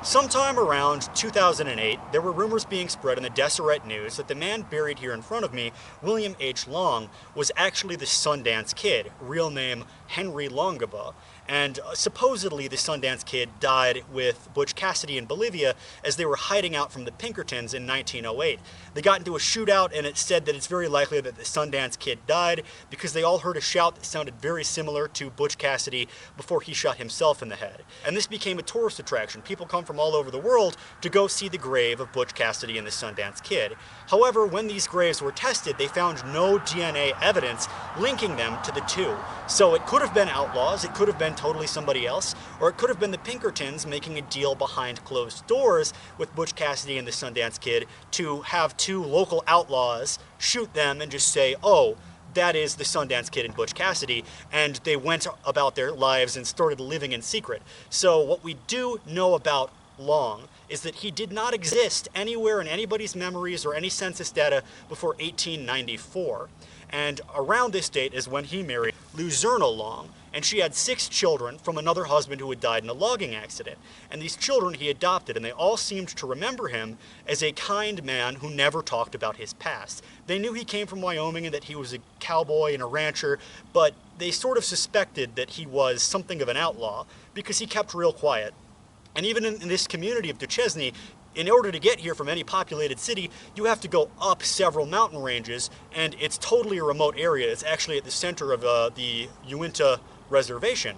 Sometime around 2008, there were rumors being spread in the Deseret News that the man buried here in front of me, William H. Long, was actually the Sundance Kid, real name Henry Longabaugh. And supposedly the Sundance Kid died with Butch Cassidy in Bolivia as they were hiding out from the Pinkertons in 1908. They got into a shootout, and it said that it's very likely that the Sundance Kid died because they all heard a shout that sounded very similar to Butch Cassidy before he shot himself in the head. And this became a tourist attraction. People come from all over the world to go see the grave of Butch Cassidy and the Sundance Kid. However, when these graves were tested, they found no DNA evidence linking them to the two. So it could have been outlaws, it could have been totally somebody else, or it could have been the Pinkertons making a deal behind closed doors with Butch Cassidy and the Sundance Kid to have two local outlaws shoot them and just say, oh, that is the Sundance Kid and Butch Cassidy, and they went about their lives and started living in secret. So what we do know about Long is that he did not exist anywhere in anybody's memories or any census data before 1894. And around this date is when he married Luzerna Long, and she had 6 children from another husband who had died in a logging accident. And these children he adopted, and they all seemed to remember him as a kind man who never talked about his past. They knew he came from Wyoming and that he was a cowboy and a rancher, but they sort of suspected that he was something of an outlaw because he kept real quiet. And even in this community of Duchesne, in order to get here from any populated city, you have to go up several mountain ranges, and it's totally a remote area. It's actually at the center of the Uinta Reservation.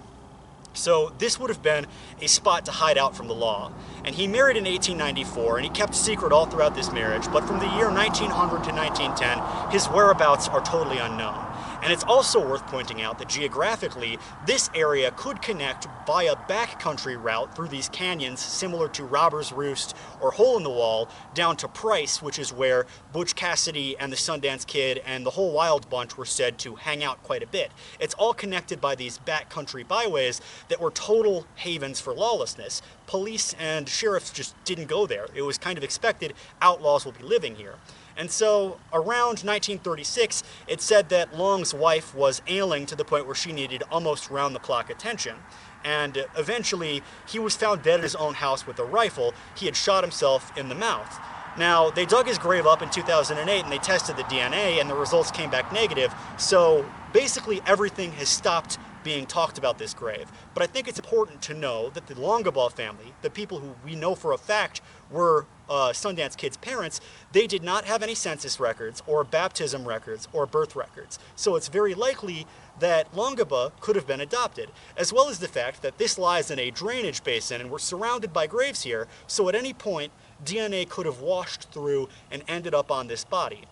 So this would have been a spot to hide out from the law. And he married in 1894, and he kept secret all throughout this marriage, but from the year 1900 to 1910, his whereabouts are totally unknown. And it's also worth pointing out that geographically, this area could connect by a backcountry route through these canyons similar to Robber's Roost or Hole in the Wall down to Price, which is where Butch Cassidy and the Sundance Kid and the whole Wild Bunch were said to hang out quite a bit. It's all connected by these backcountry byways that were total havens for lawlessness. Police and sheriffs just didn't go there. It was kind of expected outlaws will be living here. And so around 1936, it said that Long's wife was ailing to the point where she needed almost round-the-clock attention. And eventually, he was found dead at his own house with a rifle. He had shot himself in the mouth. Now, they dug his grave up in 2008 and they tested the DNA and the results came back negative. So basically everything has stopped being talked about this grave. But I think it's important to know that the Longabaugh family, the people who we know for a fact were Sundance Kid's parents, they did not have any census records or baptism records or birth records. So it's very likely that Longabaugh could have been adopted, as well as the fact that this lies in a drainage basin and we're surrounded by graves here, so at any point DNA could have washed through and ended up on this body.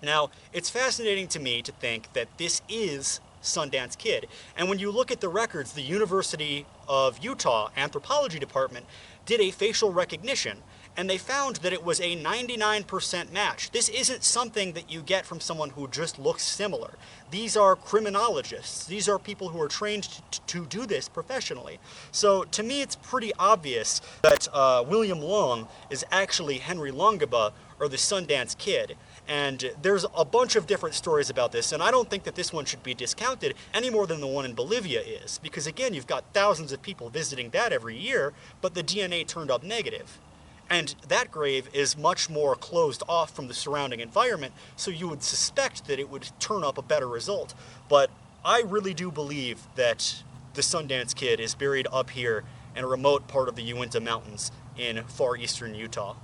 Now, it's fascinating to me to think that this is Sundance Kid. And when you look at the records, the University of Utah Anthropology Department did a facial recognition, and they found that it was a 99% match. This isn't something that you get from someone who just looks similar. These are criminologists. These are people who are trained to do this professionally. So to me, it's pretty obvious that William Long is actually Henry Longabaugh, or the Sundance Kid. And there's a bunch of different stories about this, and I don't think that this one should be discounted any more than the one in Bolivia is, because again, you've got thousands of people visiting that every year, but the DNA turned up negative. And that grave is much more closed off from the surrounding environment, so you would suspect that it would turn up a better result. But I really do believe that the Sundance Kid is buried up here in a remote part of the Uinta Mountains in far eastern Utah.